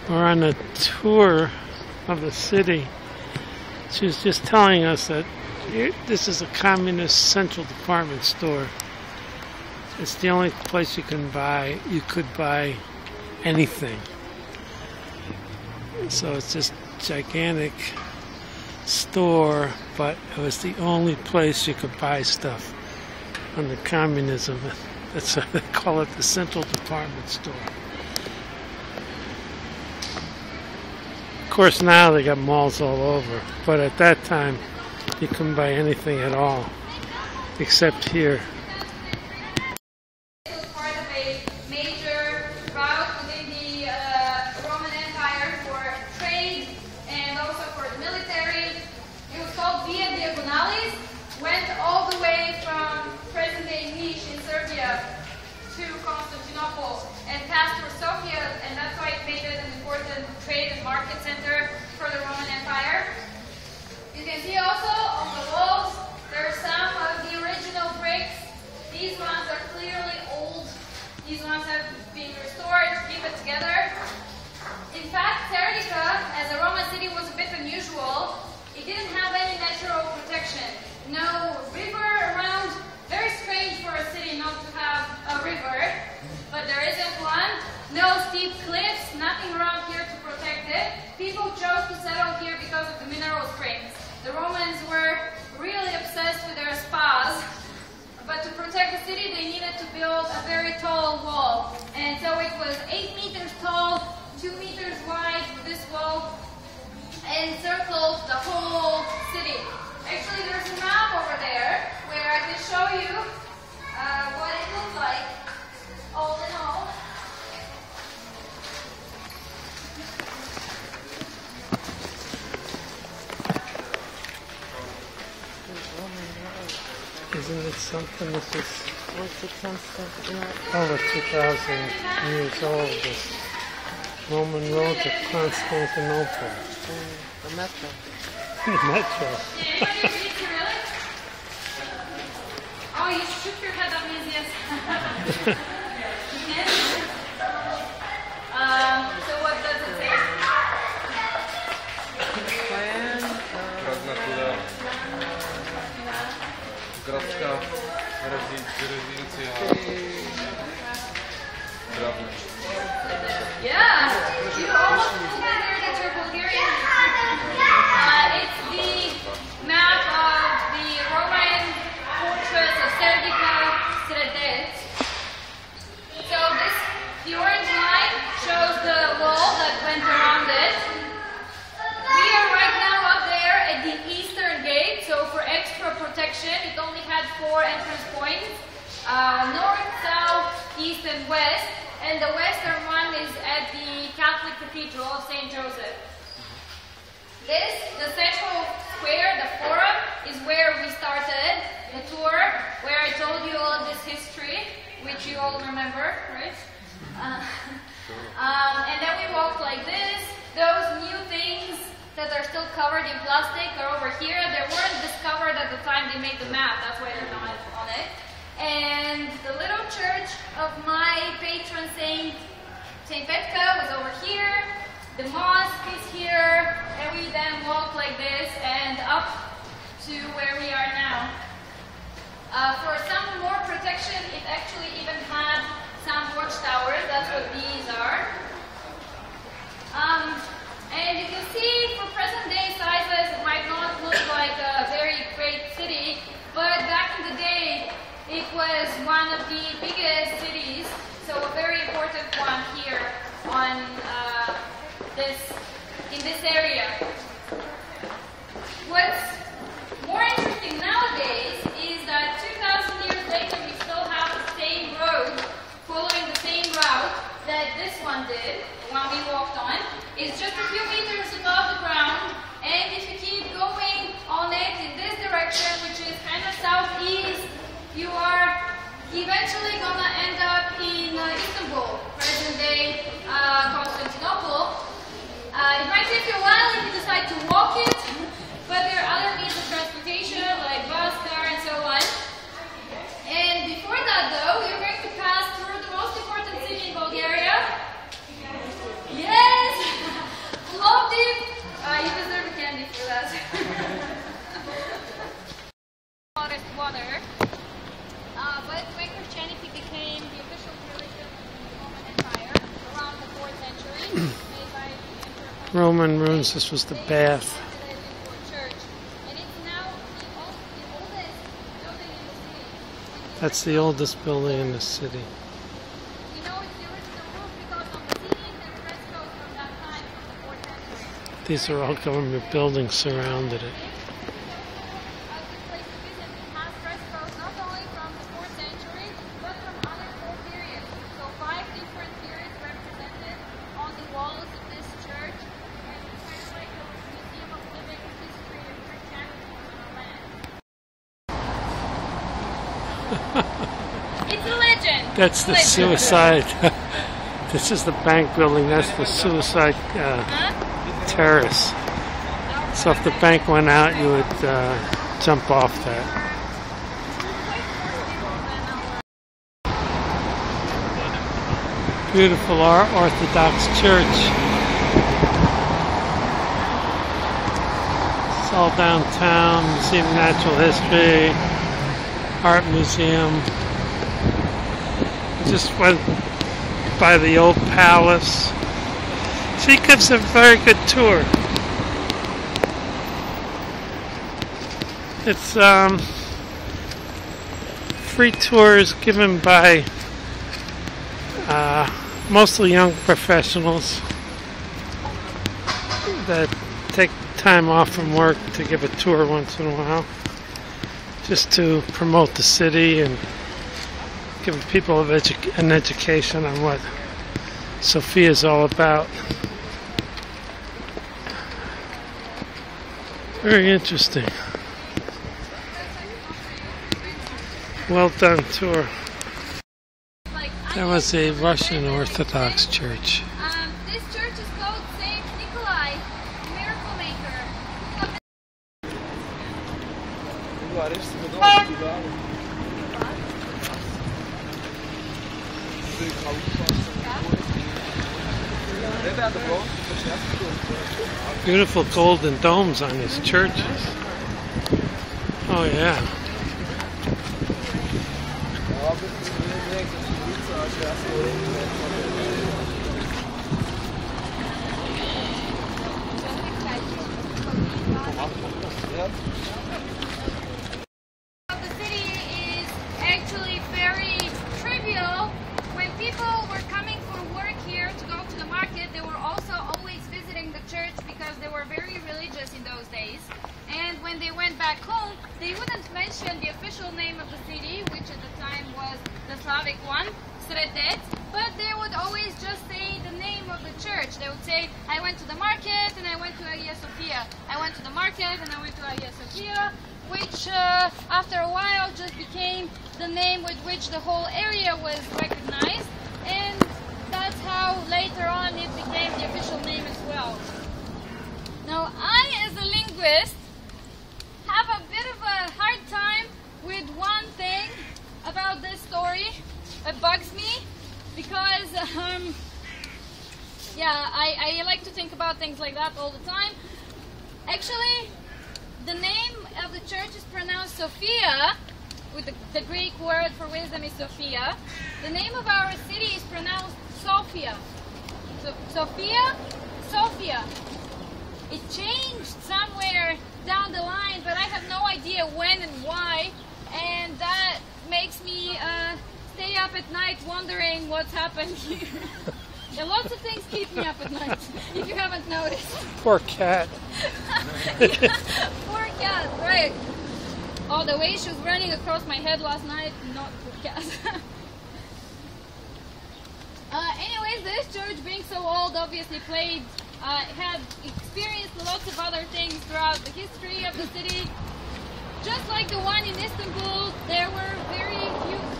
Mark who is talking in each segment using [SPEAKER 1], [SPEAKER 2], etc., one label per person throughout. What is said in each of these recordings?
[SPEAKER 1] We're on a tour of the city. She was just telling us that this is a communist central department store. It's the only place you could buy anything. So it's this gigantic store, but it was the only place you could buy stuff under communism. That's why they call it the central department store. Of course, now they got malls all over, but at that time you couldn't buy anything at all, except here.
[SPEAKER 2] It was part of a major route within the Roman Empire for trade and also for the military. It was called Via Diagonalis, went all the way from present-day Niš in Serbia to Constantinople and passed through Sofia, and that's why it made it an important trade and market center for the Roman Empire. You can see also on the walls there are some of the original bricks. These ones are clearly old. These ones have been restored to keep it together. In fact, Serdica, as a Roman city, was a bit unusual. It didn't have any natural protection. No river around. Very strange for a city not to have a river, but there isn't one. No steep cliffs, nothing around here to protect it. People chose to settle here because of the mineral springs. The Romans were really obsessed with their spas, but to protect the city they needed to build a very tall wall. And so it was 8 meters tall, 2 meters wide, this wall, encircled the whole city. Actually, there's a map over there where I can show you what it looks like, all in all.
[SPEAKER 1] Isn't it something? This is over 2,000 years old. This Roman road to Constantinople.
[SPEAKER 3] The metro.
[SPEAKER 1] The metro.
[SPEAKER 2] Oh, you shook your head at me, yes. So what does it say?
[SPEAKER 3] Plan.
[SPEAKER 4] Gradska rezydencja prawna.
[SPEAKER 2] Yeah, you almost told me there that you're Bulgarian. It's the map of the Roman fortress of Serdica Sredet. So the orange line shows the wall that went around it. We are right now up there at the eastern gate, so for extra protection, it only had 4 entrance points, north, south, east, and west, and the western one is at the Catholic Cathedral of Saint Joseph. This, the central square, the forum, is where we started the tour, where I told you all of this history, which you all remember, right? And then we walked like this. Those new things that are still covered in plastic are over here. They weren't discovered at the time they made the map, that's why they're not on it. And the little church of my patron saint, Saint Petya, was over here. The mosque is here, and we then walked like this and up to where we are now. For some more protection, it actually even had some watchtowers. That's what these are. And you can see, for present-day sizes, it might not look like a very great city, but back in the day, it was one of the biggest cities, so a very important one here on in this area. What's more interesting nowadays is that 2,000 years later, we still have the same road, following the same route that this one did, the one we walked on. It's just a few meters above the ground, and if you keep going on it in this direction, which is kind of southeast, you are eventually gonna end up in Istanbul, present-day Constantinople. It might take you a while if you decide to walk it, but there are other means of transportation like bus, car, and so on. And before that, though, you're going to pass through the most important city in Bulgaria. Yes!
[SPEAKER 1] Roman ruins. This was the bath. That's the oldest building in the city. These are all government buildings surrounded it.
[SPEAKER 2] It's a legend.
[SPEAKER 1] That's the suicide. This is the bank building. That's the suicide terrace. So if the bank went out, you would jump off that. Beautiful Orthodox church. It's all downtown. Museum of Natural History, Art Museum. Just went by the old palace. She gives a very good tour. It's free tours given by mostly young professionals that take time off from work to give a tour once in a while, just to promote the city and give people an education on what Sophia is all about. Very interesting. Well done tour. That was a Russian Orthodox church.
[SPEAKER 2] This church is called Saint Nikolai, Miracle Maker.
[SPEAKER 1] Beautiful golden domes on these churches. Oh yeah.
[SPEAKER 2] The city is actually very trivial. When people were coming for work here to go to the market, they were also always visiting the church because they were very religious in those days. And when they went back home, they wouldn't mention the official name of the city, which at the time was the Slavic one, Sredec, but they would always just say the name of the church. They would say, I went to the market and I went to Hagia Sofia. I went to the market and I went to Hagia Sofia, which after a while just became the name with which the whole area was recognized, and that's how later on it became the official name as well. Now, I, as a linguist, have a bit of a hard time with one thing about this story. It bugs me because, I like to think about things like that all the time. Actually, the name of the church is pronounced Sophia, with the Greek word for wisdom is Sophia. The name of our city is pronounced Sophia. So, Sophia. It changed somewhere down the line, but I have no idea when and why, and that makes me stay up at night wondering what's happened here. Yeah, lots of things keep me up at night, if you haven't noticed.
[SPEAKER 1] Poor cat.
[SPEAKER 2] Yeah, poor cat, right. Oh, the way she was running across my head last night, not poor cat. Anyways, this church, being so old, obviously had experienced lots of other things throughout the history of the city. Just like the one in Istanbul, there were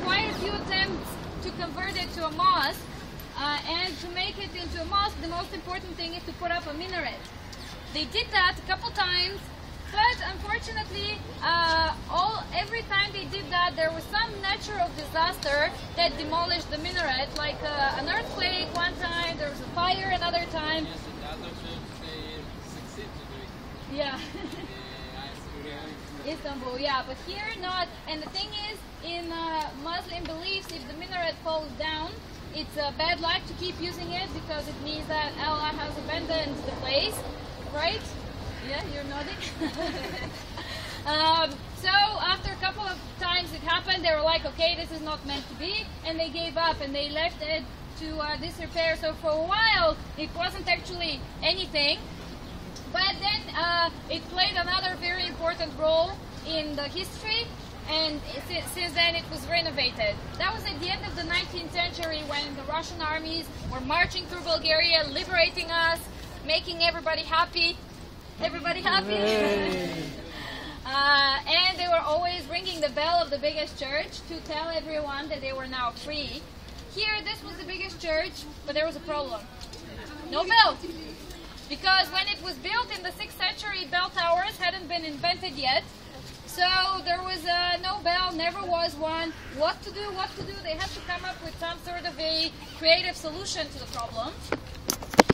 [SPEAKER 2] quite a few attempts to convert it to a mosque. And to make it into a mosque, the most important thing is to put up a minaret. They did that a couple times, but unfortunately, every time they did that, there was some natural disaster that demolished the minaret, like an earthquake one time, there was a fire another time. Yeah. Istanbul, yeah, but here not. And the thing is, in Muslim beliefs, if the minaret falls down, it's bad luck to keep using it because it means that Allah has abandoned the place, right? Yeah, you're nodding. So after a couple of times it happened, they were like, okay, this is not meant to be, and they gave up and they left it to disrepair. So for a while it wasn't actually anything, but then it played another very important role in the history, and since then it was renovated. That was at the end of the 19th century when the Russian armies were marching through Bulgaria, liberating us, making everybody happy. Everybody happy? And they were always ringing the bell of the biggest church to tell everyone that they were now free. Here, this was the biggest church, but there was a problem. No bell. Because when it was built in the 6th century, bell towers hadn't been invented yet. So there was no bell, never was one. What to do? They had to come up with some sort of a creative solution to the problem.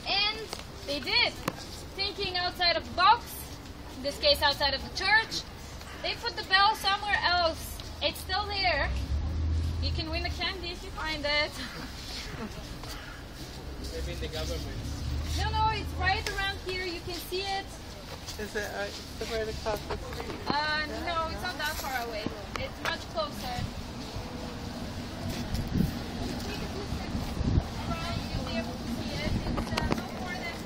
[SPEAKER 2] And they did. Thinking outside of the box, in this case outside of the church, they put the bell somewhere else. It's still there. You can win a candy if you find it.
[SPEAKER 3] Maybe in the government.
[SPEAKER 2] No, it's right around here. You can see it.
[SPEAKER 3] Is it right across the street?
[SPEAKER 2] No, it's not that far away. It's much closer. You'll be able to see it. It's no more than...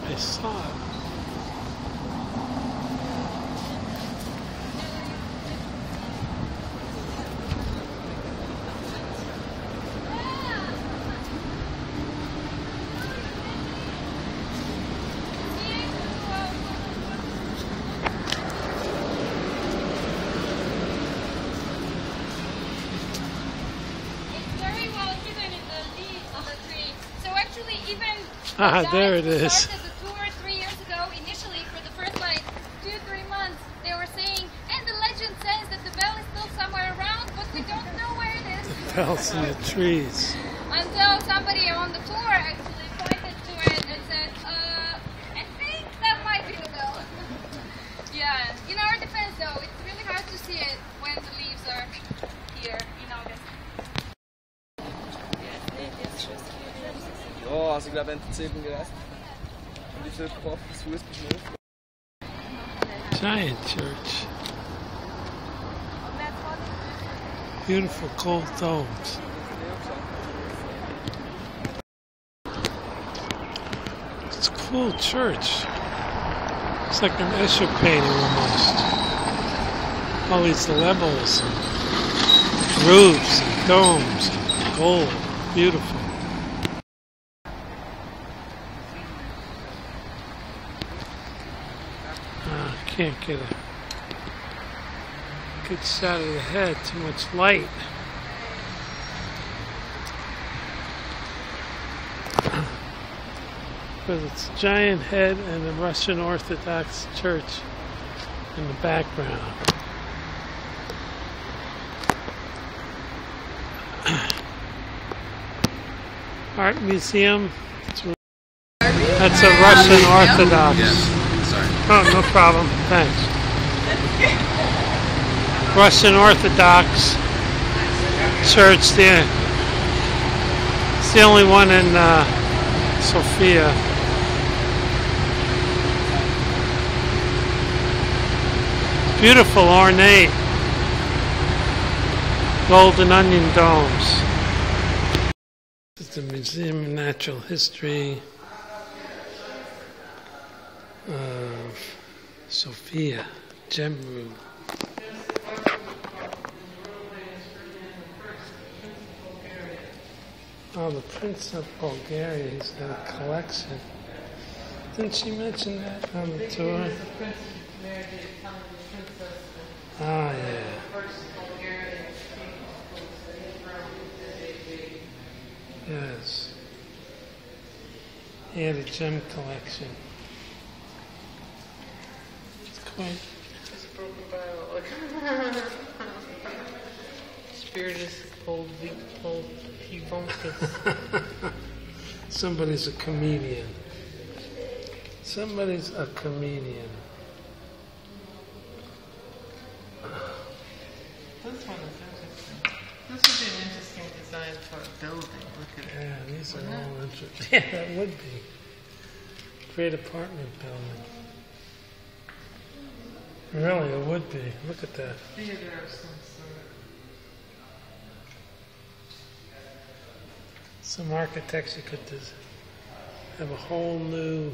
[SPEAKER 1] I saw it. There it is.
[SPEAKER 2] Started the tour 3 years ago. Initially, for the first 2-3 months, they were saying, and the legend says that the bell is still somewhere around, but we don't know where it is.
[SPEAKER 1] The bell's in the trees.
[SPEAKER 2] Until somebody on the tour actually pointed to it and said, I think that might be the bell. Yeah, in our defense though, it's really hard to see it when the leaves are here in August.
[SPEAKER 5] Ja, also ich glaube, wenn die Züge gereist und die Völker hoffen, das Fuß beschnürt.
[SPEAKER 1] Giant church. Beautiful gold domes. It's a cool church. It's like an Escher painting almost. All these levels and roofs and domes and gold. Beautiful. Can't get a good shot of the head, too much light. Because it's a giant head and a Russian Orthodox church in the background. Art museum. That's a Russian Orthodox.
[SPEAKER 4] Yes. Sorry.
[SPEAKER 1] Oh, no problem. Thanks. Russian Orthodox Church there. It's the only one in Sofia. Beautiful, ornate, golden onion domes. It's the Museum of Natural History of Sophia, gem room. Oh, the Prince of Bulgaria, he's got a collection. Didn't she mention that on the tour? Ah, yeah. Yes. He had a gem collection. It's quite...
[SPEAKER 3] It's a broken barrel. Spiritus old
[SPEAKER 1] Somebody's a comedian. Somebody's a comedian.
[SPEAKER 3] This one is interesting. This would be an interesting design for a building. Look at it.
[SPEAKER 1] Yeah, these are
[SPEAKER 3] Wouldn't it?
[SPEAKER 1] all interesting. Yeah, that would be. Great apartment building. Really, it would be. Look at that.
[SPEAKER 3] Theater of some sort.
[SPEAKER 1] Some architects you could have a whole new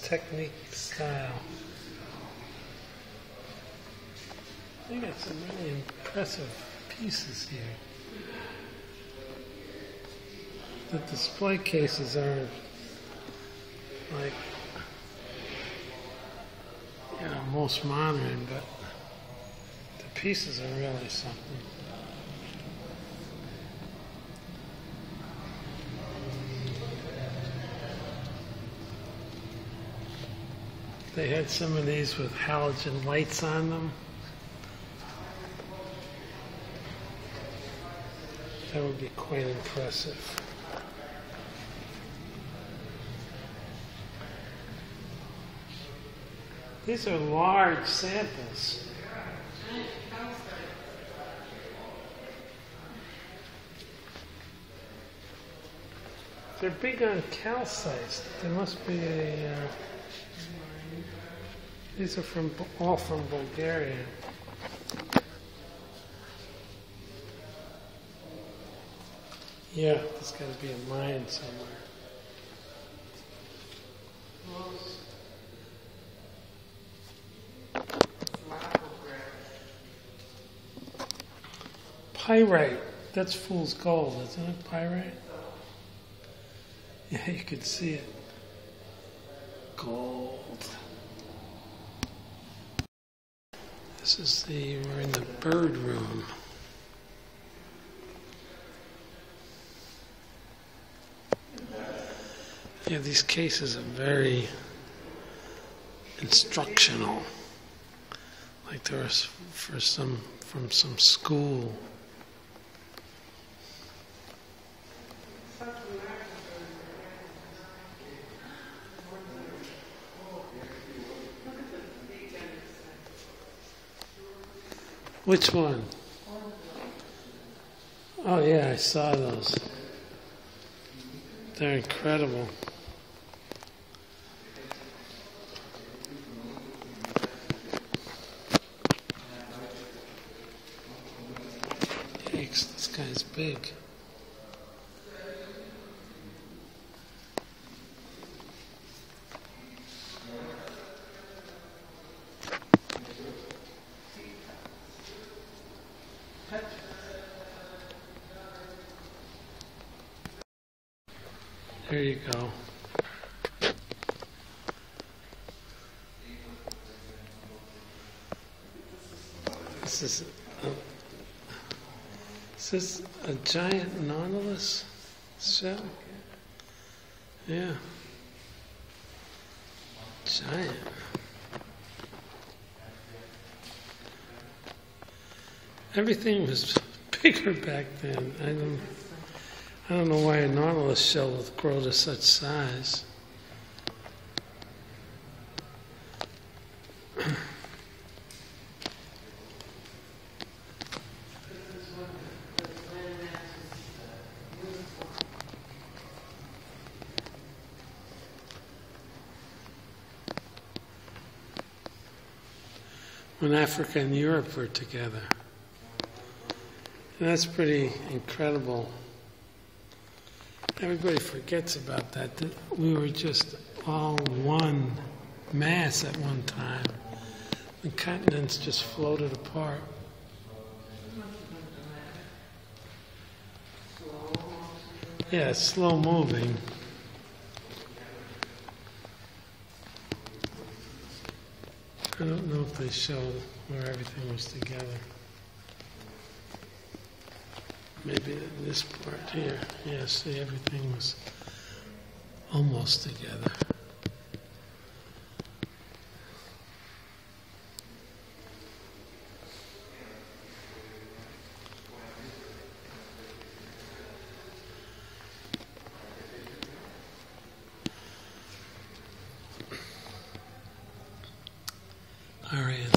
[SPEAKER 1] technique style. They got some really impressive pieces here. The display cases aren't like, most modern, but the pieces are really something. They had some of these with halogen lights on them. That would be quite impressive. These are large samples. They're big on calcite. There must be a... these are all from Bulgaria. Yeah, there's got to be a mine somewhere. Pyrite. That's fool's gold, isn't it? Pyrite? Yeah, you could see it. Gold. We're in the bird room. Yeah, these cases are very instructional. Like there was from some school. Which one? Oh yeah, I saw those. They're incredible. Yikes, this guy's big. There you go. Is this a giant nautilus shell? Yeah. Giant. Everything was bigger back then. I don't know why a nautilus shell would grow to such size. When Africa and Europe were together. And that's pretty incredible. Everybody forgets about that we were just all one mass at one time. The continents just floated apart. Yeah, it's slow moving. I don't know if they show where everything was together. Maybe in this part here. Yeah, see, everything was almost together.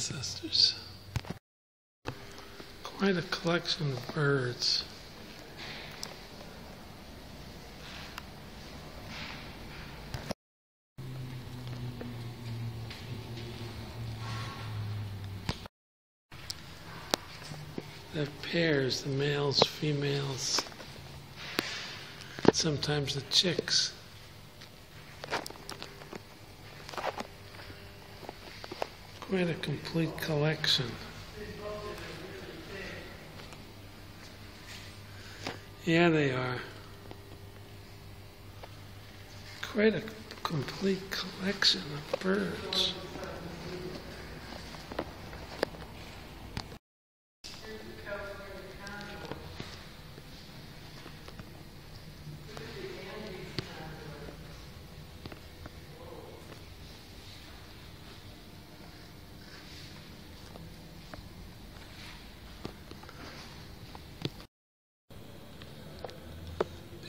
[SPEAKER 1] ancestors. Quite a collection of birds. They're pairs, the males, females, sometimes the chicks. Quite a complete collection. Yeah, they are. Quite a complete collection of birds.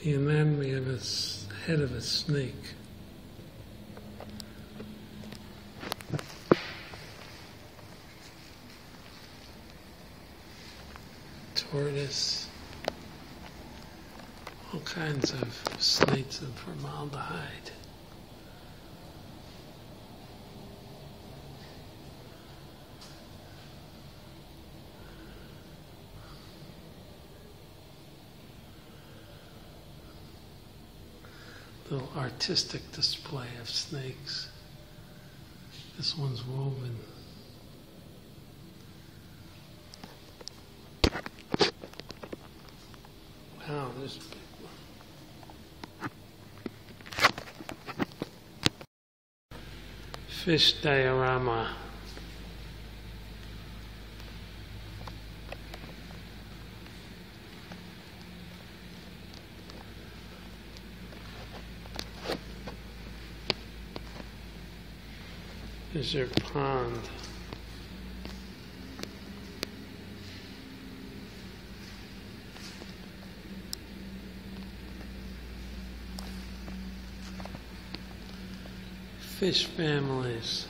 [SPEAKER 1] The anatomy of a head of a snake. Tortoise. All kinds of snakes of formaldehyde. Little artistic display of snakes. This one's woven. Wow, there's a big one. Fish diorama. There's your pond. Fish families.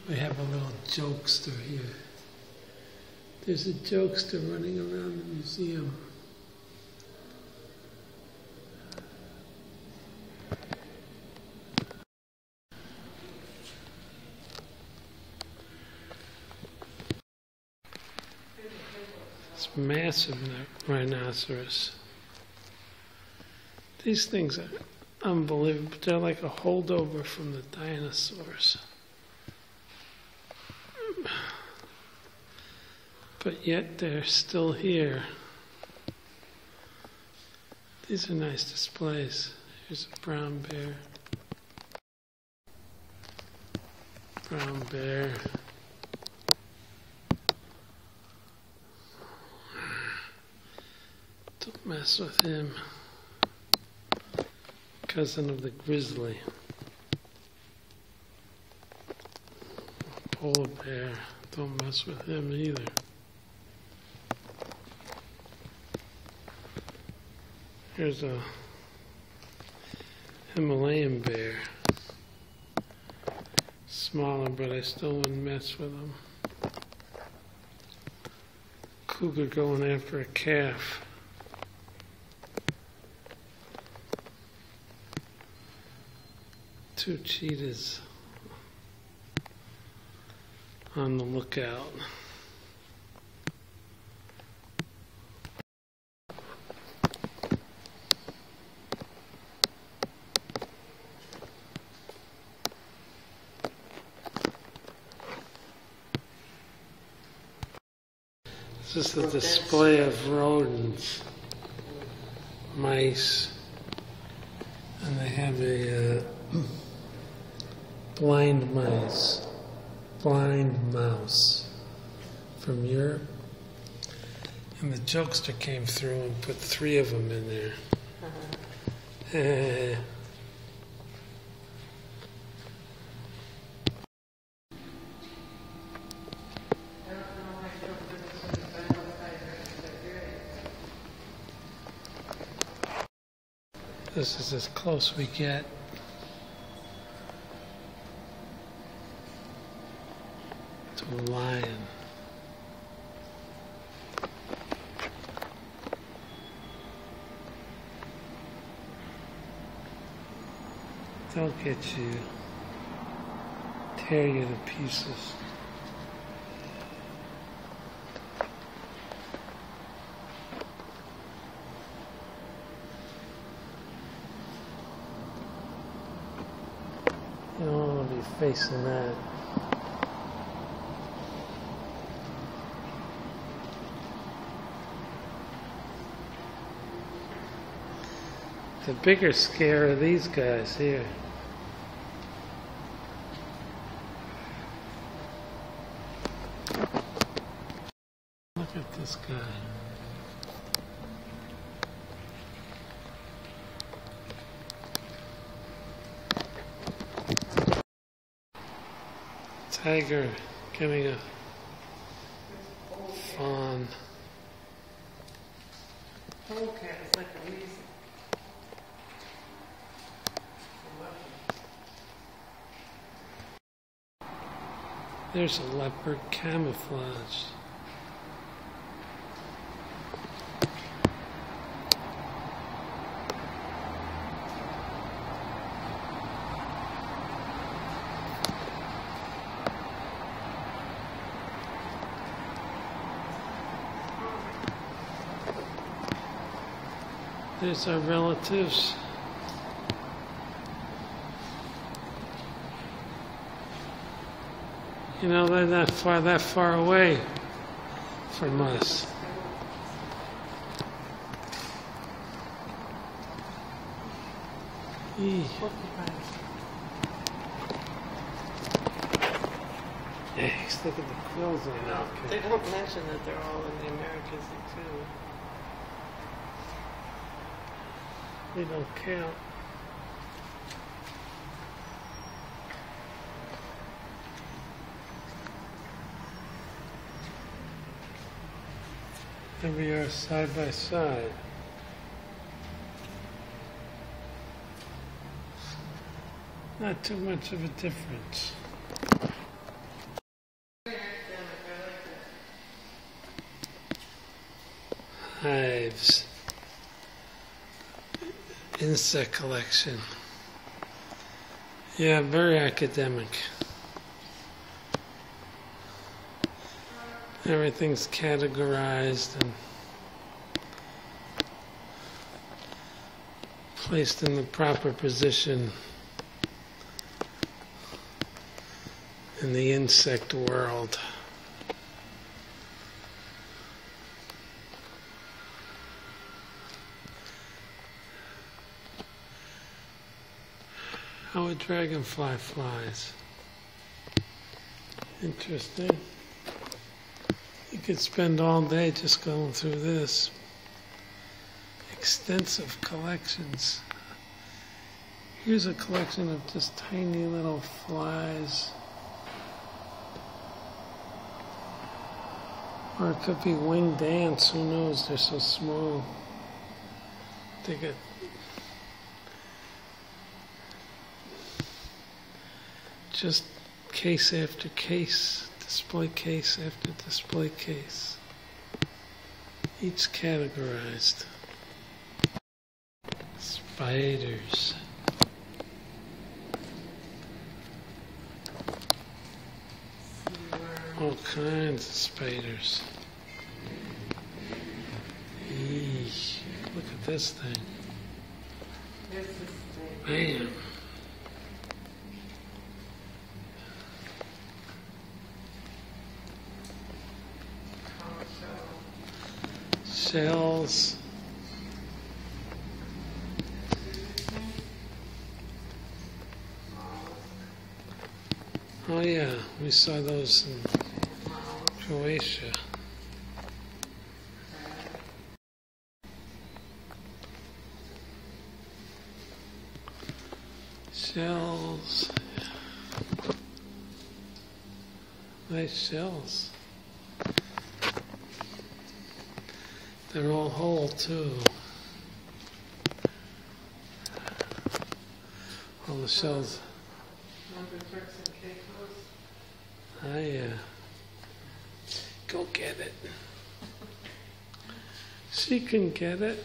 [SPEAKER 1] We have a little jokester here. There's a jokester running around the museum. Massive rhinoceros. These things are unbelievable. They're like a holdover from the dinosaurs. But yet they're still here. These are nice displays. Here's a brown bear. Brown bear. Don't mess with him. Cousin of the grizzly. Polar bear. Don't mess with him either. Here's a Himalayan bear. Smaller, but I still wouldn't mess with him. Cougar going after a calf. Two cheetahs on the lookout. This is a display of rodents, mice, and they have a blind mouse from Europe. And the jokester came through and put 3 of them in there. This is as close we get. To a lion. They'll get you, tear you to pieces. You don't want to be facing that. The bigger scare are these guys here. Look at this guy. Tiger giving a fawn.
[SPEAKER 3] Okay, it's like a weasel.
[SPEAKER 1] There's a leopard camouflaged. There's our relatives. You know, they're not that far away from us. Eee. Yikes, look at the quills on that.
[SPEAKER 3] They don't mention that they're all in the Americas too.
[SPEAKER 1] They don't count. Here we are side by side. Not too much of a difference. Hives. Insect collection. Yeah, very academic. Everything's categorized and placed in the proper position in the insect world. How a dragonfly flies. Interesting. You could spend all day just going through this. Extensive collections. Here's a collection of just tiny little flies. Or it could be winged ants, who knows, they're so small. They get just case after case, display case after display case. Each categorized. Spiders. All kinds of spiders. Eesh, look at this thing. Bam. Shells. Oh yeah, we saw those in Croatia. Shells. Nice shells. They're all whole too. All the shells.
[SPEAKER 3] Remember Turks and Caicos?
[SPEAKER 1] Go get it. She can get it.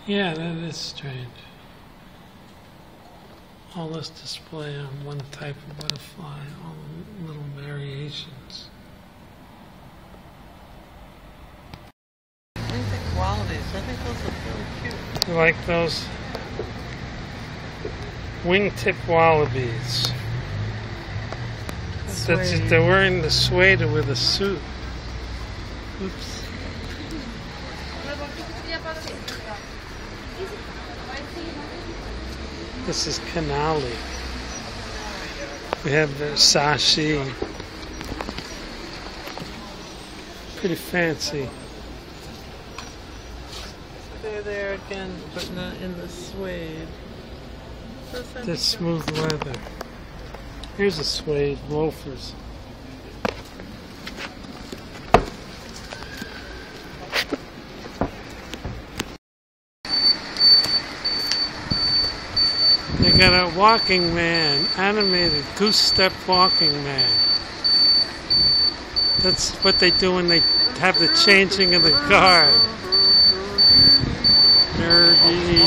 [SPEAKER 1] Yeah, that is strange. All this display on one type of butterfly, all the little variations.
[SPEAKER 3] Qualities. I think those are really cute.
[SPEAKER 1] You like those? Wingtip wallabies. They're wearing the suede with a suit. Oops. This is Canali. We have Versace. Pretty fancy.
[SPEAKER 3] They're there again, but not in the suede.
[SPEAKER 1] This smooth leather. Here's a suede loafers. They got a walking man, animated goose step walking man. That's what they do when they have the changing of the guard. Nerdy.